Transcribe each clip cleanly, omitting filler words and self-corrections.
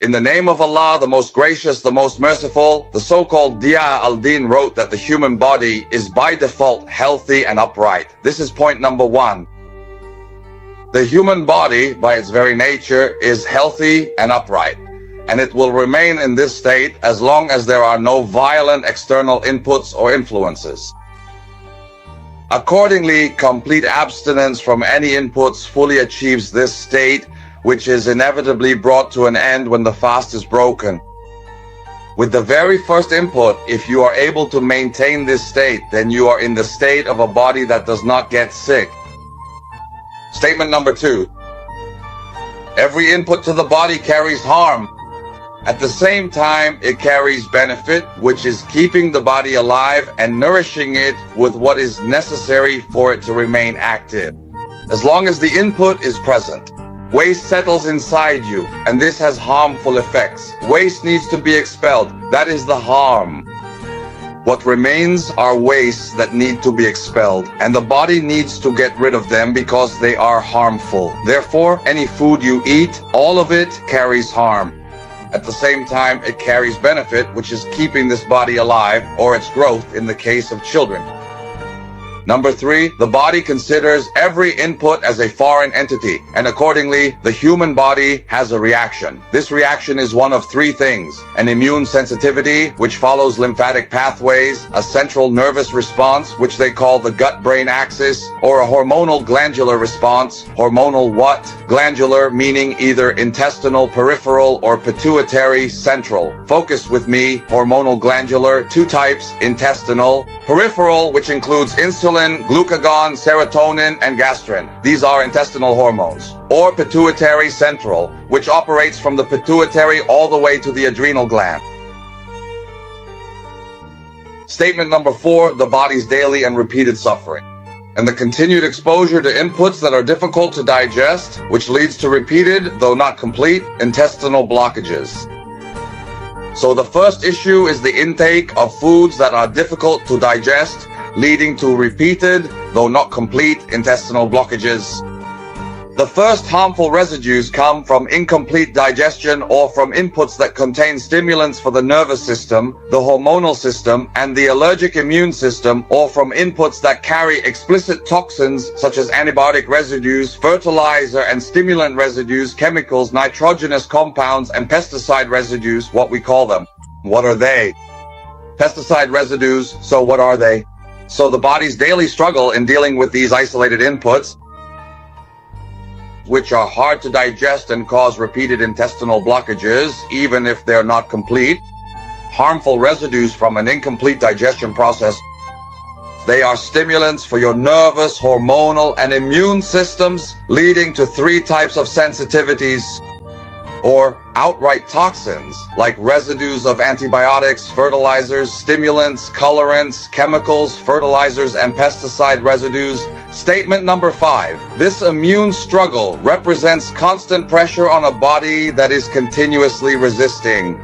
In the name of Allah, the most gracious, the most merciful, the so-called DoctorDiaaAlAwady wrote that the human body is by default healthy and upright. This is point number one. The human body, by its very nature, is healthy and upright, and it will remain in this state as long as there are no violent external inputs or influences. Accordingly, complete abstinence from any inputs fully achieves this state, which is inevitably brought to an end when the fast is broken. With the very first input, if you are able to maintain this state, then you are in the state of a body that does not get sick. Statement number two. Every input to the body carries harm. At the same time, it carries benefit, which is keeping the body alive and nourishing it with what is necessary for it to remain active. As long as the input is present, waste settles inside you, and this has harmful effects. Waste needs to be expelled. That is the harm. What remains are wastes that need to be expelled, and the body needs to get rid of them because they are harmful. Therefore, any food you eat, all of it carries harm. At the same time, it carries benefit, which is keeping this body alive, or its growth in the case of children. Number three, the body considers every input as a foreign entity, and accordingly, the human body has a reaction. This reaction is one of three things: an immune sensitivity, which follows lymphatic pathways, a central nervous response, which they call the gut-brain axis, or a hormonal glandular response. Hormonal what? Glandular, meaning either intestinal, peripheral, or pituitary, central. Focus with me. Hormonal glandular, two types: intestinal, peripheral, which includes insulin, glucagon, serotonin, and gastrin. These are intestinal hormones. Or pituitary central, which operates from the pituitary all the way to the adrenal gland. Statement number four, the body's daily and repeated suffering, and the continued exposure to inputs that are difficult to digest, which leads to repeated, though not complete, intestinal blockages. So the first issue is the intake of foods that are difficult to digest, leading to repeated, though not complete, intestinal blockages. The first harmful residues come from incomplete digestion or from inputs that contain stimulants for the nervous system, the hormonal system, and the allergic immune system, or from inputs that carry explicit toxins such as antibiotic residues, fertilizer and stimulant residues, chemicals, nitrogenous compounds, and pesticide residues, what we call them. What are they? Pesticide residues, so what are they? So the body's daily struggle in dealing with these isolated inputs, which are hard to digest and cause repeated intestinal blockages, even if they're not complete. Harmful residues from an incomplete digestion process. They are stimulants for your nervous, hormonal, and immune systems, leading to three types of sensitivities, or outright toxins, like residues of antibiotics, fertilizers, stimulants, colorants, chemicals, fertilizers, and pesticide residues. Statement number five, this immune struggle represents constant pressure on a body that is continuously resisting.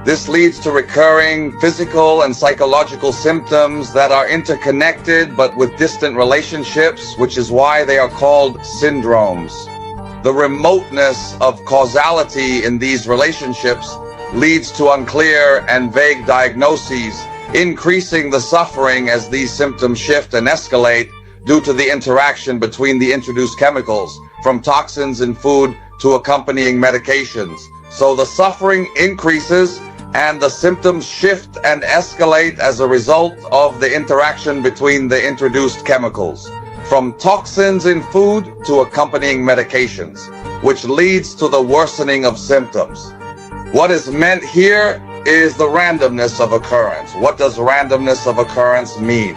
This leads to recurring physical and psychological symptoms that are interconnected but with distant relationships, which is why they are called syndromes. The remoteness of causality in these relationships leads to unclear and vague diagnoses, increasing the suffering as these symptoms shift and escalate due to the interaction between the introduced chemicals, from toxins in food to accompanying medications. So the suffering increases and the symptoms shift and escalate as a result of the interaction between the introduced chemicals, from toxins in food to accompanying medications, which leads to the worsening of symptoms. What is meant here is the randomness of occurrence. What does randomness of occurrence mean?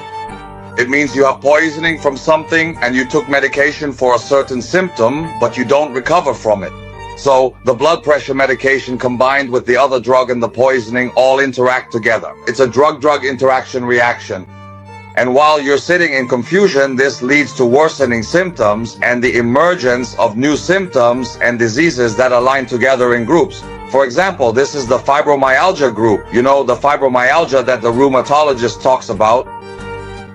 It means you have poisoning from something and you took medication for a certain symptom, but you don't recover from it. So the blood pressure medication combined with the other drug and the poisoning all interact together. It's a drug-drug interaction reaction. And while you're sitting in confusion, this leads to worsening symptoms and the emergence of new symptoms and diseases that align together in groups. For example, this is the fibromyalgia group. You know, the fibromyalgia that the rheumatologist talks about.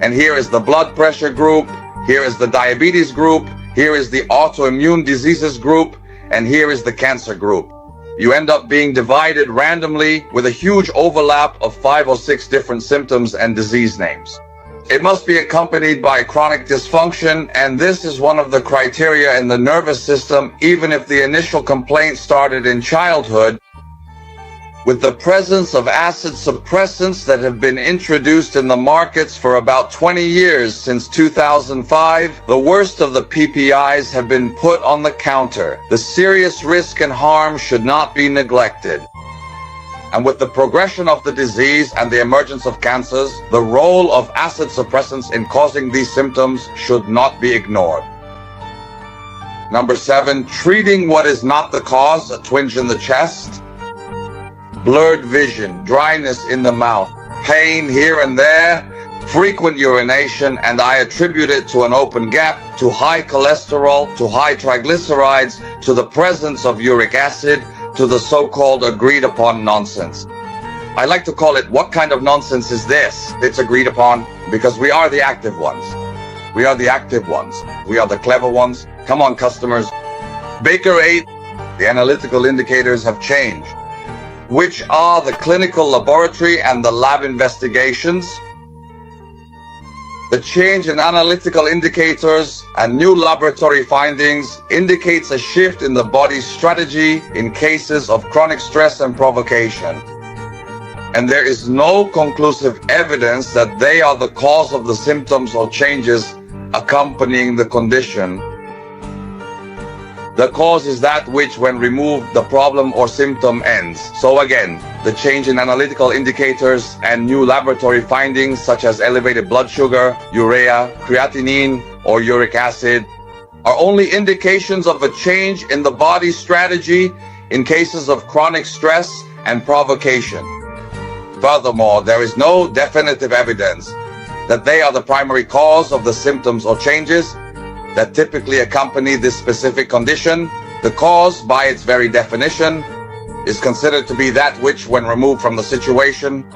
And here is the blood pressure group. Here is the diabetes group. Here is the autoimmune diseases group. And here is the cancer group. you end up being divided randomly with a huge overlap of 5 or 6 different symptoms and disease names. It must be accompanied by chronic dysfunction, and this is one of the criteria in the nervous system, even if the initial complaint started in childhood. With the presence of acid suppressants that have been introduced in the markets for about 20 years since 2005, the worst of the PPIs have been put on the counter. The serious risk and harm should not be neglected. And with the progression of the disease and the emergence of cancers, the role of acid suppressants in causing these symptoms should not be ignored. Number 7, treating what is not the cause, a twinge in the chest, blurred vision, dryness in the mouth, pain here and there, frequent urination, and I attribute it to an open gap, to high cholesterol, to high triglycerides, to the presence of uric acid, to the so-called agreed upon nonsense. I like to call it, what kind of nonsense is this? It's agreed upon because we are the active ones. We are the active ones. We are the clever ones. Come on, customers. Baker 8, the analytical indicators have changed, which are the clinical laboratory and the lab investigations. The change in analytical indicators and new laboratory findings indicates a shift in the body's strategy in cases of chronic stress and provocation. And there is no conclusive evidence that they are the cause of the symptoms or changes accompanying the condition. The cause is that which, when removed, the problem or symptom ends. So again, the change in analytical indicators and new laboratory findings such as elevated blood sugar, urea, creatinine, or uric acid are only indications of a change in the body's strategy in cases of chronic stress and provocation. Furthermore, there is no definitive evidence that they are the primary cause of the symptoms or changes that typically accompany this specific condition. The cause, by its very definition, is considered to be that which, when removed from the situation,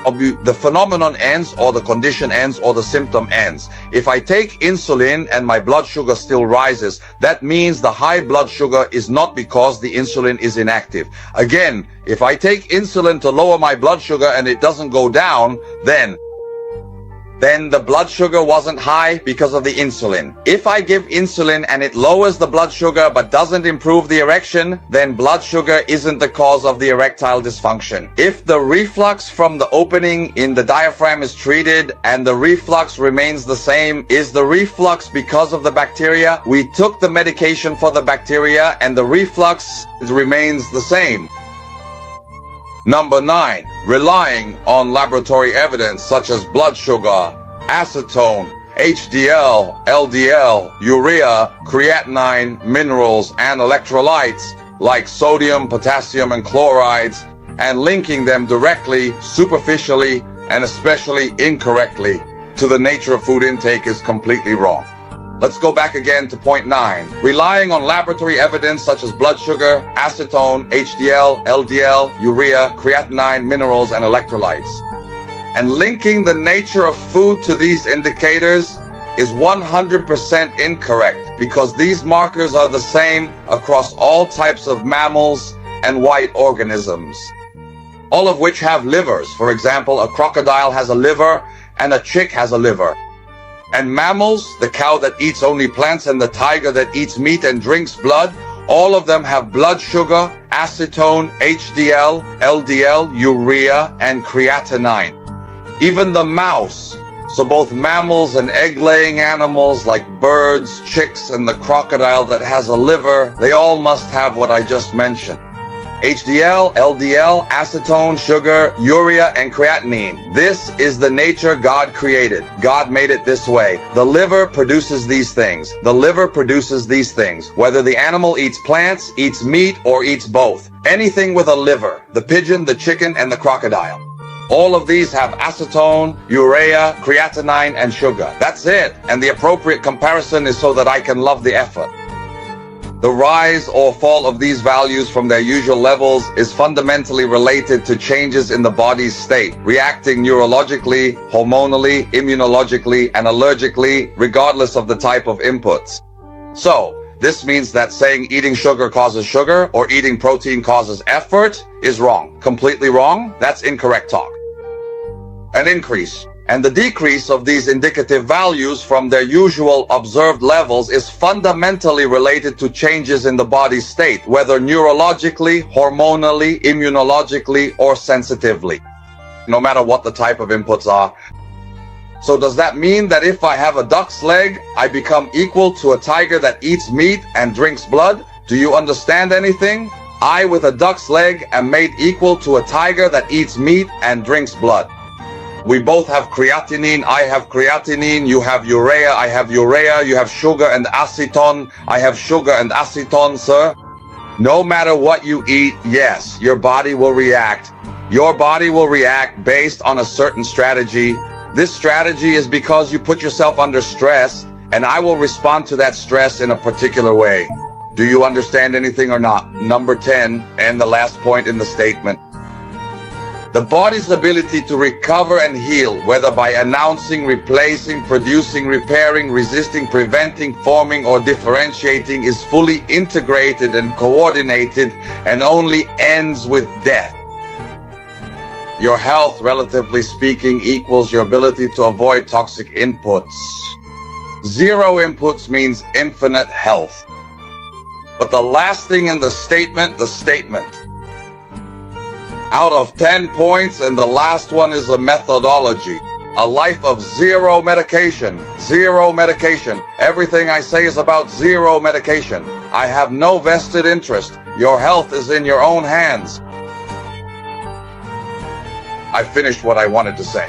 the phenomenon ends, or the condition ends, or the symptom ends. If I take insulin and my blood sugar still rises, that means the high blood sugar is not because the insulin is inactive. Again, if I take insulin to lower my blood sugar and it doesn't go down, then the blood sugar wasn't high because of the insulin. If I give insulin and it lowers the blood sugar but doesn't improve the erection, then blood sugar isn't the cause of the erectile dysfunction. If the reflux from the opening in the diaphragm is treated and the reflux remains the same, is the reflux because of the bacteria? We took the medication for the bacteria and the reflux remains the same. Number 9, relying on laboratory evidence such as blood sugar, acetone, HDL, LDL, urea, creatinine, minerals, and electrolytes like sodium, potassium, and chlorides, and linking them directly, superficially, and especially incorrectly to the nature of food intake is completely wrong. Let's go back again to point 9. Relying on laboratory evidence such as blood sugar, acetone, HDL, LDL, urea, creatinine, minerals, and electrolytes, and linking the nature of food to these indicators is 100% incorrect, because these markers are the same across all types of mammals and white organisms, all of which have livers. For example, a crocodile has a liver and a chick has a liver. And mammals, the cow that eats only plants and the tiger that eats meat and drinks blood, all of them have blood sugar, acetone, HDL, LDL, urea, and creatinine. Even the mouse, so both mammals and egg-laying animals like birds, chicks, and the crocodile that has a liver, they all must have what I just mentioned. HDL, LDL, acetone, sugar, urea, and creatinine. This is the nature God created. God made it this way. The liver produces these things. The liver produces these things. Whether the animal eats plants, eats meat, or eats both. Anything with a liver. The pigeon, the chicken, and the crocodile. All of these have acetone, urea, creatinine, and sugar. That's it. And the appropriate comparison is so that I can love the effort. The rise or fall of these values from their usual levels is fundamentally related to changes in the body's state, reacting neurologically, hormonally, immunologically, and allergically, regardless of the type of inputs. So, This means that saying eating sugar causes sugar or eating protein causes effort is wrong. Completely wrong. That's incorrect talk. An increase and the decrease of these indicative values from their usual observed levels is fundamentally related to changes in the body's state, whether neurologically, hormonally, immunologically, or sensitively, no matter what the type of inputs are. So does that mean that if I have a duck's leg, I become equal to a tiger that eats meat and drinks blood? Do you understand anything? I, with a duck's leg, am made equal to a tiger that eats meat and drinks blood. We both have creatinine. I have creatinine. You have urea. I have urea. You have sugar and acetone. I have sugar and acetone, sir. No matter what you eat, yes, your body will react. Your body will react based on a certain strategy. This strategy is because you put yourself under stress, and I will respond to that stress in a particular way. Do you understand anything or not? Number 10, and the last point in the statement. The body's ability to recover and heal, whether by announcing, replacing, producing, repairing, resisting, preventing, forming, or differentiating, is fully integrated and coordinated and only ends with death. Your health, relatively speaking, equals your ability to avoid toxic inputs. Zero inputs means infinite health. But the last thing in the statement. Out of 10 points, and the last one is a methodology. A life of zero medication. Zero medication. Everything I say is about zero medication. I have no vested interest. Your health is in your own hands. I finished what I wanted to say.